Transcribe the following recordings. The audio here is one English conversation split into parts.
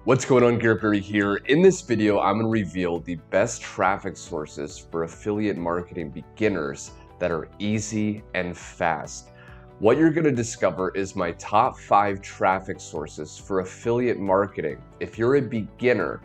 What's going on, 𝐸 here. In this video, I'm going to reveal the best traffic sources for affiliate marketing beginners that are easy and fast. What you're going to discover is my top 5 traffic sources for affiliate marketing. If you're a beginner,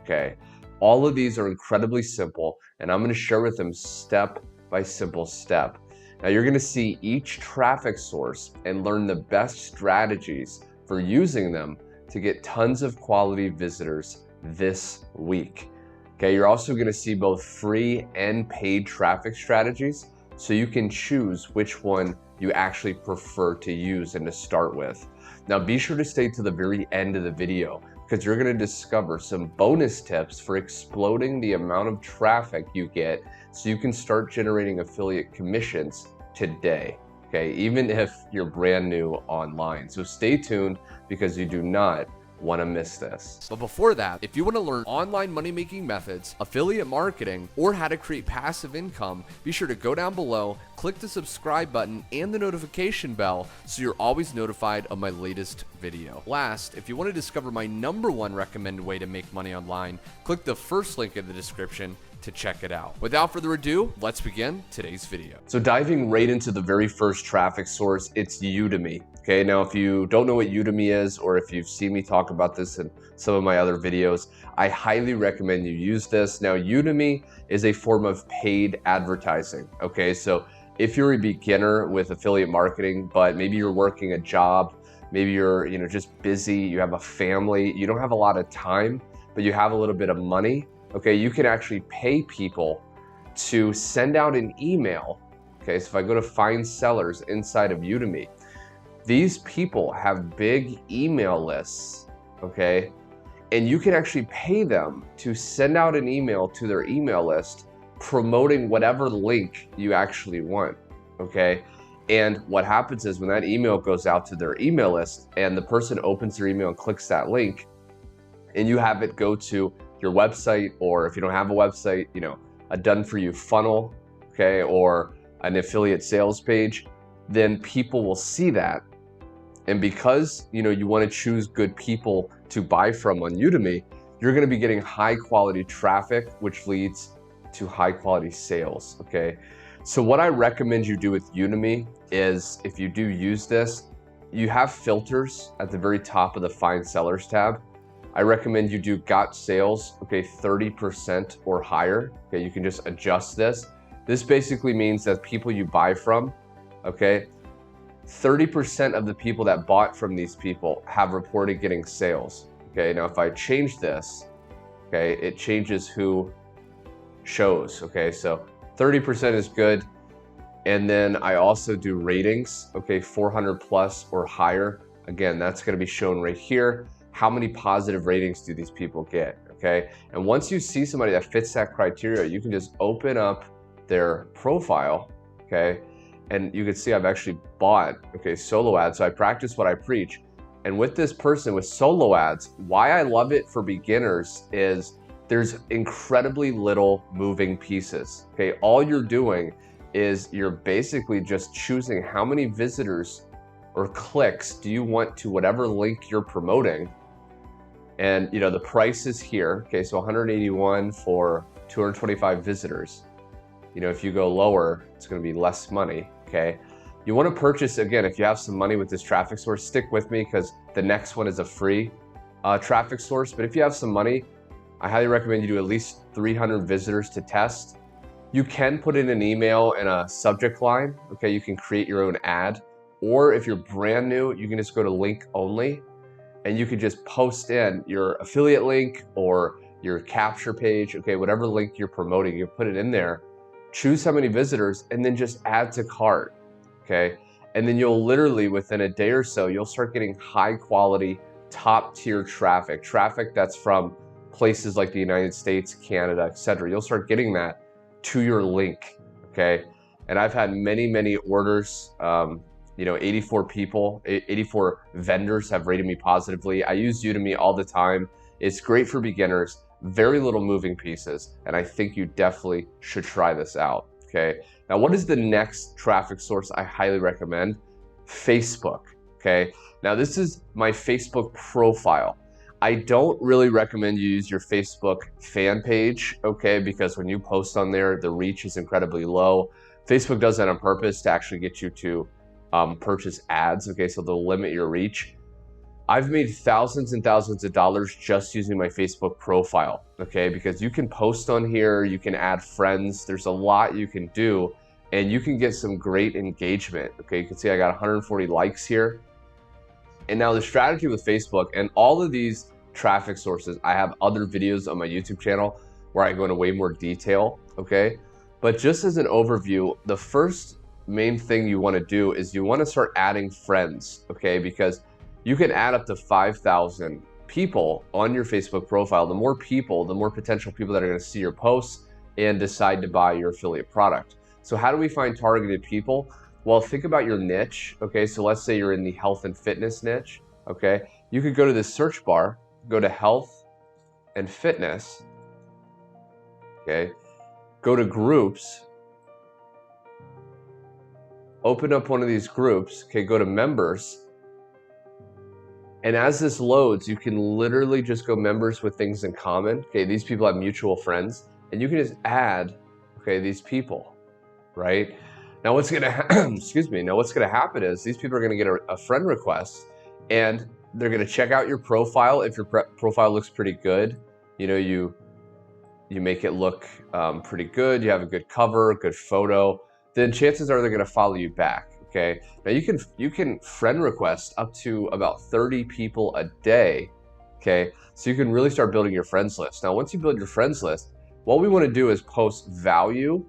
okay, all of these are incredibly simple, and I'm going to share with them step by simple step. Now you're going to see each traffic source and learn the best strategies for using them to get tons of quality visitors this week. Okay, you're also going to see both free and paid traffic strategies, so you can choose which one you actually prefer to use and to start with. Now be sure to stay to the very end of the video, because you're going to discover some bonus tips for exploding the amount of traffic you get so you can start generating affiliate commissions today. Okay, even if you're brand new online. So stay tuned, because you do not want to miss this. But before that, if you want to learn online money-making methods, affiliate marketing, or how to create passive income, be sure to go down below, click the subscribe button and the notification bell so you're always notified of my latest video. Last, if you want to discover my #1 recommended way to make money online, click the first link in the description to check it out. Without further ado, let's begin today's video. So diving right into the very first traffic source, it's Udemy. Okay, now if you don't know what Udemy is, or if you've seen me talk about this in some of my other videos, I highly recommend you use this. Now Udemy is a form of paid advertising. Okay, so if you're a beginner with affiliate marketing, but maybe you're working a job, maybe you're just busy, you have a family, you don't have a lot of time, but you have a little bit of money, okay, you can actually pay people to send out an email. Okay, so if I go to find sellers inside of Udemy, these people have big email lists, okay? And you can actually pay them to send out an email to their email list promoting whatever link you actually want, okay? And what happens is when that email goes out to their email list and the person opens their email and clicks that link, and you have it go to your website, or if you don't have a website, a done-for-you funnel, okay, or an affiliate sales page, then people will see that. And because you want to choose good people to buy from on Udemy, you're going to be getting high quality traffic, which leads to high quality sales. Okay, so what I recommend you do with Udemy is, if you do use this, you have filters at the very top of the Find Sellers tab. I recommend you do got sales, okay, 30% or higher. Okay, you can just adjust this. This basically means that people you buy from, okay, 30% of the people that bought from these people have reported getting sales. Okay, now if I change this, okay, it changes who shows. Okay, so 30% is good. And then I also do ratings, okay, 400 plus or higher. Again, that's going to be shown right here. How many positive ratings do these people get? Okay, and once you see somebody that fits that criteria, you can just open up their profile, okay, and you can see I've actually bought, okay, solo ads. So I practice what I preach. And with this person with solo ads, why I love it for beginners is there's incredibly little moving pieces. Okay, all you're doing is you're basically just choosing how many visitors or clicks do you want to whatever link you're promoting. And the price is here. Okay, so 181 for 225 visitors. If you go lower, it's going to be less money. Okay, you want to purchase, again, if you have some money with this traffic source, stick with me, because the next one is a free traffic source. But if you have some money, I highly recommend you do at least 300 visitors to test. You can put in an email and a subject line. Okay, you can create your own ad, or if you're brand new, you can just go to link only, and you can just post in your affiliate link or your capture page. Okay, whatever link you're promoting, you put it in there. Choose how many visitors, and then just add to cart, okay? And then you'll literally, within a day or so, you'll start getting high quality, top tier traffic that's from places like the United States, Canada, etc. You'll start getting that to your link, okay? And I've had many orders, 84 vendors have rated me positively. I use Udemy all the time. It's great for beginners. Very little moving pieces, and I think you definitely should try this out, okay? Now, what is the next traffic source I highly recommend? Facebook, okay? Now, this is my Facebook profile. I don't really recommend you use your Facebook fan page, okay? Because when you post on there, the reach is incredibly low. Facebook does that on purpose to actually get you to purchase ads, okay? So they'll limit your reach. I've made thousands and thousands of dollars just using my Facebook profile, okay? Because you can post on here, you can add friends, there's a lot you can do, and you can get some great engagement, okay? You can see I got 140 likes here. And now the strategy with Facebook and all of these traffic sources, I have other videos on my YouTube channel where I go into way more detail, okay? But just as an overview, the first main thing you wanna do is you wanna start adding friends, okay? Because you can add up to 5,000 people on your Facebook profile. The more people, the more potential people that are gonna see your posts and decide to buy your affiliate product. So how do we find targeted people? Well, think about your niche, okay? So let's say you're in the health and fitness niche, okay? You could go to the search bar, go to health and fitness, okay? Go to groups, open up one of these groups, okay? Go to members, and as this loads, you can literally just go members with things in common, okay? These people have mutual friends, and you can just add, okay, these people, right? Now what's gonna, excuse me, now what's gonna happen is these people are gonna get a friend request, and they're gonna check out your profile. If your profile looks pretty good, you know, you make it look pretty good, you have a good cover, good photo, then chances are they're gonna follow you back, okay? Now you can friend request up to about 30 people a day, okay? So you can really start building your friends list. Now, once you build your friends list, what we wanna do is post value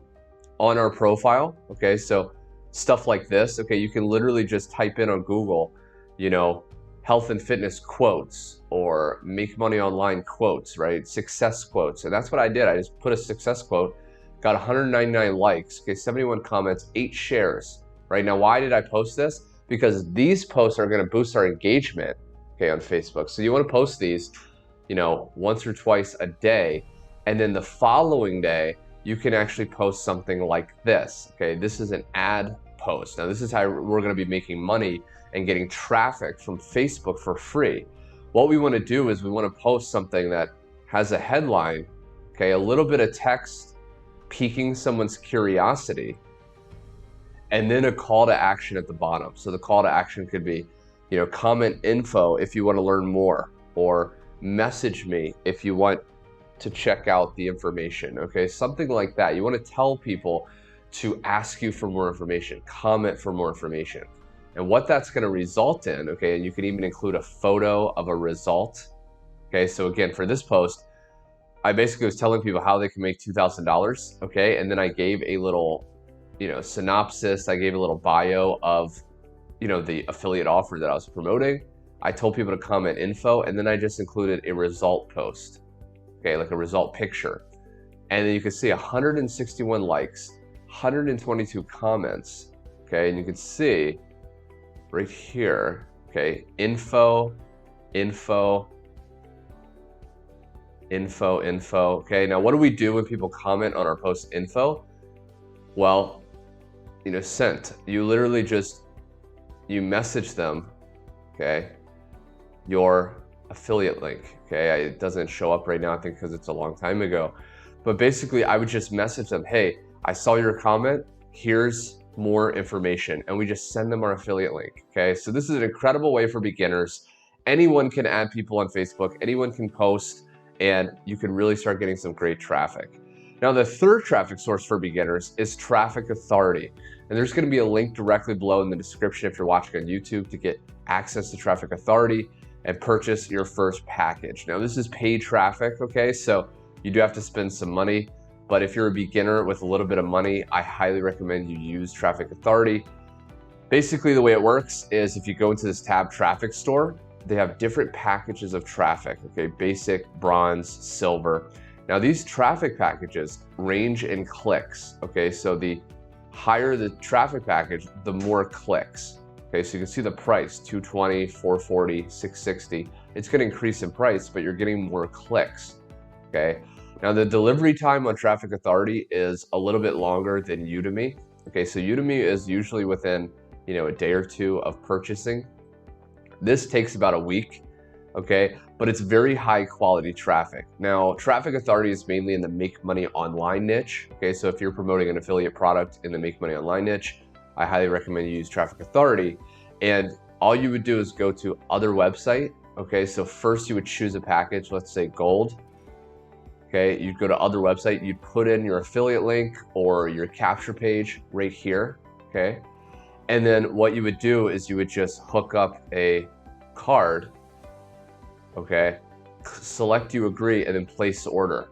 on our profile, okay? So stuff like this, okay? You can literally just type in on Google, you know, health and fitness quotes or make money online quotes, right? Success quotes. And that's what I did. I just put a success quote, got 199 likes, okay? 71 comments, 8 shares, right? Now, why did I post this? Because these posts are gonna boost our engagement, okay, on Facebook. So you wanna post these, you know, once or twice a day. And then the following day, you can actually post something like this, okay? This is an ad post. Now, this is how we're gonna be making money and getting traffic from Facebook for free. What we wanna do is we wanna post something that has a headline, okay? A little bit of text piquing someone's curiosity, and then a call to action at the bottom. So the call to action could be, you know, comment info if you wanna learn more, or message me if you want to check out the information, okay? Something like that. You wanna tell people to ask you for more information, comment for more information. And what that's gonna result in, okay, and you can even include a photo of a result, okay? So again, for this post, I basically was telling people how they can make $2,000, okay? And then I gave a little, you know, synopsis, I gave a little bio of, you know, the affiliate offer that I was promoting. I told people to comment info, and then I just included a result post, okay, like a result picture. And then you can see 161 likes, 122 comments, okay? And you can see right here, okay, info, okay? Now, what do we do when people comment on our post info? Well, you know, sent. You literally just, you message them, okay, your affiliate link, okay? It doesn't show up right now, I think because it's a long time ago. But basically, I would just message them, hey, I saw your comment, here's more information, and we just send them our affiliate link, okay? So this is an incredible way for beginners. Anyone can add people on Facebook, anyone can post, and you can really start getting some great traffic. Now, the third traffic source for beginners is traffic authority. And there's gonna be a link directly below in the description if you're watching on YouTube to get access to traffic authority and purchase your first package. Now, this is paid traffic, okay? So you do have to spend some money, but if you're a beginner with a little bit of money, I highly recommend you use traffic authority. Basically, the way it works is if you go into this tab, traffic store, they have different packages of traffic, okay? Basic, bronze, silver. Now, these traffic packages range in clicks, okay? So the higher the traffic package, the more clicks. Okay, so you can see the price, $220, $440, $660. It's gonna increase in price, but you're getting more clicks, okay? Now, the delivery time on Traffic Authority is a little bit longer than Udemy. Okay, so Udemy is usually within, you know, a day or two of purchasing. This takes about a week. okay? But it's very high quality traffic. Now, Traffic Authority is mainly in the make money online niche, okay? So if you're promoting an affiliate product in the make money online niche, I highly recommend you use Traffic Authority. And all you would do is go to other website, okay? So first you would choose a package, let's say gold, okay? You'd go to other website, you'd put in your affiliate link or your capture page right here, okay? And then what you would do is you would just hook up a card, okay? Select you agree and then place the order.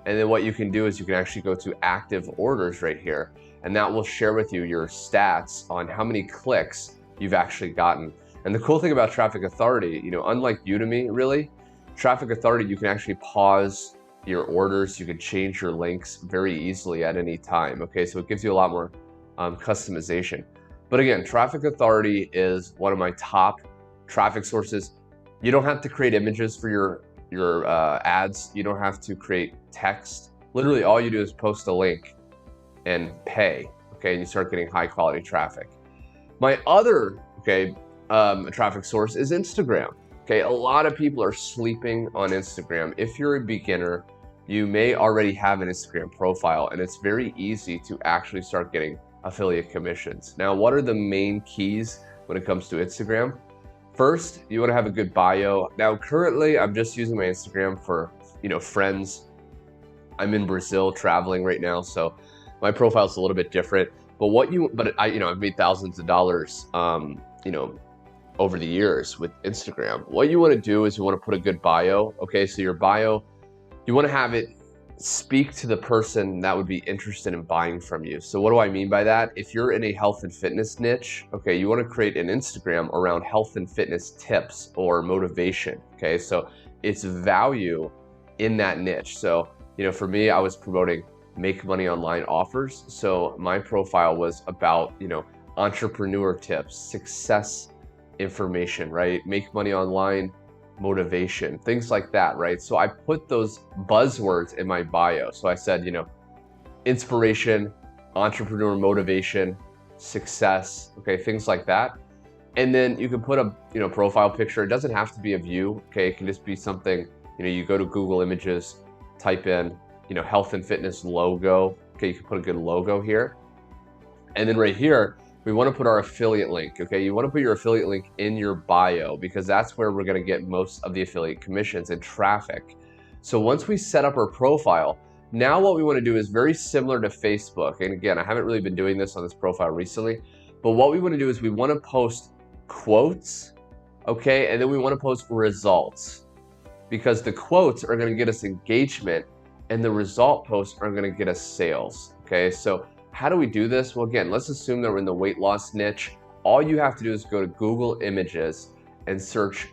And then what you can do is you can actually go to active orders right here, and that will share with you your stats on how many clicks you've actually gotten. And the cool thing about Traffic Authority, you know, unlike Udemy really, Traffic Authority, you can actually pause your orders, you can change your links very easily at any time, okay? So it gives you a lot more customization. But again, Traffic Authority is one of my top traffic sources. You don't have to create images for your ads. You don't have to create text. Literally all you do is post a link and pay, okay? And you start getting high quality traffic. My other, okay, traffic source is Instagram. Okay, a lot of people are sleeping on Instagram. If you're a beginner, you may already have an Instagram profile, and it's very easy to actually start getting affiliate commissions. Now, what are the main keys when it comes to Instagram? First, you want to have a good bio. Now, currently, I'm just using my Instagram for, you know, friends. I'm in Brazil traveling right now, so my profile is a little bit different. But I've made thousands of dollars, you know, over the years with Instagram. What you want to do is you want to put a good bio. Okay, so your bio, you want to have it speak to the person that would be interested in buying from you. So what do I mean by that? If you're in a health and fitness niche, okay, you want to create an Instagram around health and fitness tips or motivation. Okay, so it's value in that niche. So, you know, for me, I was promoting make money online offers. So my profile was about, you know, entrepreneur tips, success information, right? Make money online, motivation, things like that, right? So I put those buzzwords in my bio. So I said, you know, inspiration, entrepreneur motivation, success, okay, things like that. And then you can put a, you know, profile picture. It doesn't have to be of you, okay? It can just be something, you know, you go to Google Images, type in, you know, health and fitness logo. Okay, you can put a good logo here. And then right here, we want to put our affiliate link, okay? You want to put your affiliate link in your bio because that's where we're going to get most of the affiliate commissions and traffic. So once we set up our profile, now what we want to do is very similar to Facebook. And again, I haven't really been doing this on this profile recently, but what we want to do is we want to post quotes, okay? And then we want to post results because the quotes are going to get us engagement and the result posts are going to get us sales, okay? So how do we do this? Well, again, let's assume that we're in the weight loss niche. All you have to do is go to Google Images and search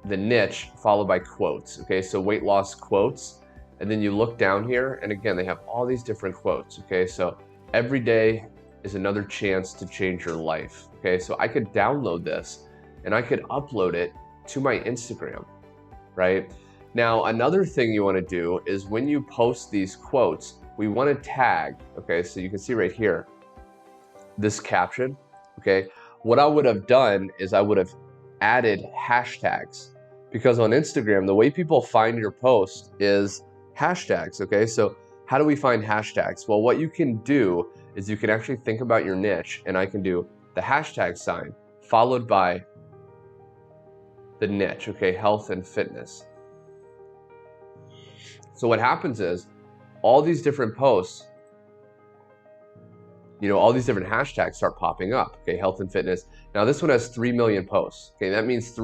the niche followed by quotes, okay? So weight loss quotes, and then you look down here, and again, they have all these different quotes, okay? So every day is another chance to change your life, okay? So I could download this and I could upload it to my Instagram, right? Now, another thing you want to do is when you post these quotes, we want to tag, okay? So you can see right here, this caption, okay? What I would have done is I would have added hashtags because on Instagram, the way people find your post is hashtags, okay? So how do we find hashtags? Well, what you can do is you can actually think about your niche, and I can do the hashtag sign followed by the niche, okay? Health and fitness. So what happens is all these different posts, you know, all these different hashtags start popping up, okay? Health and fitness. Now this one has 3 million posts, okay? That means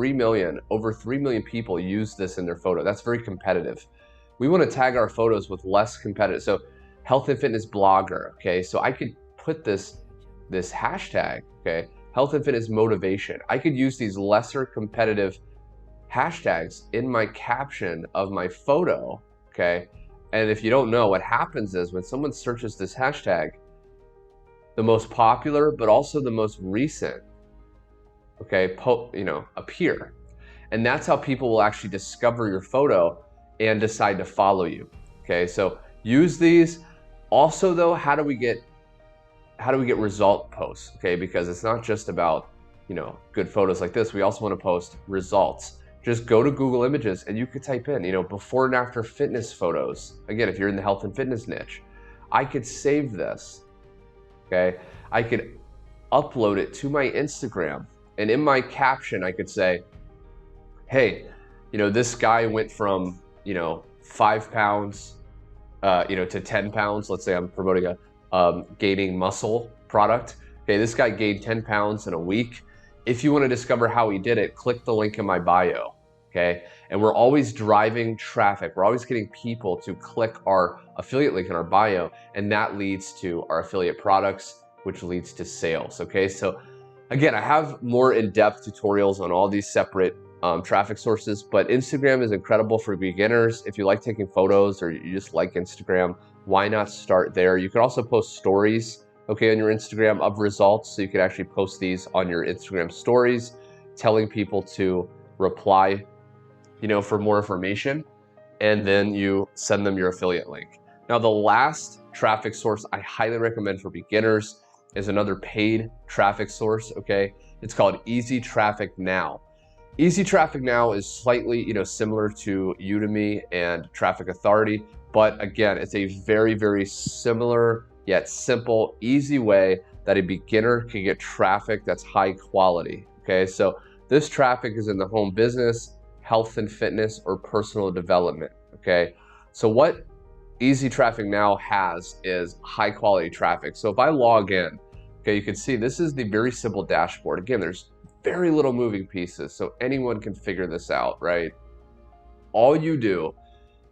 over 3 million people use this in their photo. That's very competitive. We want to tag our photos with less competitive. So health and fitness blogger, okay? So I could put this hashtag, okay? Health and fitness motivation. I could use these lesser competitive hashtags in my caption of my photo, okay? And if you don't know, what happens is when someone searches this hashtag, the most popular, but also the most recent, okay, appear. And that's how people will actually discover your photo and decide to follow you, okay? So use these. Also though, how do we get result posts, okay? Because it's not just about, you know, good photos like this. We also want to post results. just go to Google Images and you could type in, before and after fitness photos. Again, if you're in the health and fitness niche, I could save this, okay? I could upload it to my Instagram, and in my caption, I could say, hey, this guy went from, 5 pounds, to 10 pounds. Let's say I'm promoting a gaining muscle product. Okay, this guy gained 10 pounds in a week. If you want to discover how he did it, click the link in my bio, okay? And we're always driving traffic. We're always getting people to click our affiliate link in our bio, and that leads to our affiliate products, which leads to sales, okay? So again, I have more in-depth tutorials on all these separate traffic sources, but Instagram is incredible for beginners. If you like taking photos or you just like Instagram, why not start there? You can also post stories, okay, on your Instagram of results. So you can actually post these on your Instagram stories, telling people to reply, for more information, and then you send them your affiliate link. Now, the last traffic source I highly recommend for beginners is another paid traffic source, okay? It's called Easy Traffic Now. Easy Traffic Now is slightly, similar to Udemy and Traffic Authority, but again, it's a very, very similar yet simple, easy way that a beginner can get traffic that's high quality, okay? So this traffic is in the home business, health and fitness, or personal development, okay? So what Easy Traffic Now has is high quality traffic. So if I log in, okay, you can see this is the very simple dashboard. Again, there's very little moving pieces, so anyone can figure this out, right? All you do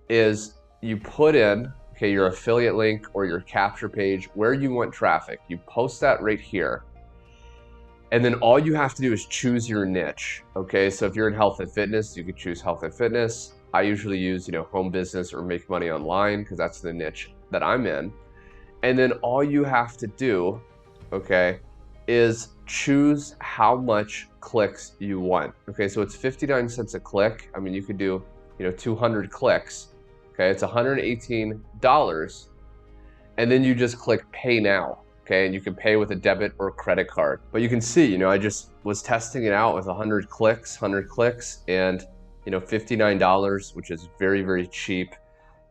is you put in, okay, your affiliate link or your capture page where you want traffic. You post that right here. And then all you have to do is choose your niche, okay? So if you're in health and fitness, you could choose health and fitness. I usually use, home business or make money online because that's the niche that I'm in. And then all you have to do, okay, is choose how much clicks you want. Okay, so it's 59 cents a click. I mean, you could do, 200 clicks. Okay, it's $118. And then you just click pay now. Okay, and you can pay with a debit or credit card. But you can see, I just was testing it out with 100 clicks, and $59, which is very, very cheap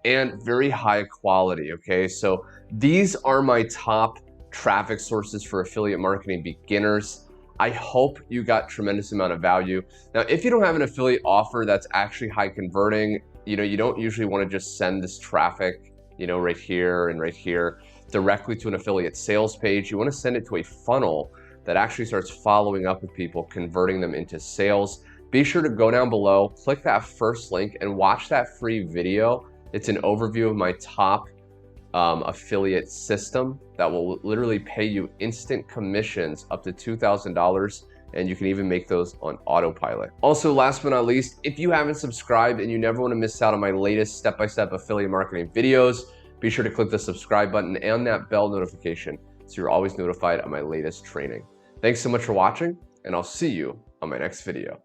and very high quality. Okay, so these are my top traffic sources for affiliate marketing beginners. I hope you got tremendous amount of value. Now, if you don't have an affiliate offer that's actually high converting, you don't usually want to just send this traffic, right here and right here directly to an affiliate sales page. You want to send it to a funnel that actually starts following up with people, converting them into sales. Be sure to go down below, click that first link, and watch that free video. It's an overview of my top affiliate system that will literally pay you instant commissions up to $2,000, and you can even make those on autopilot. Also, last but not least, if you haven't subscribed and you never want to miss out on my latest step-by-step affiliate marketing videos, be sure to click the subscribe button and that bell notification so you're always notified of my latest training. Thanks so much for watching, and I'll see you on my next video.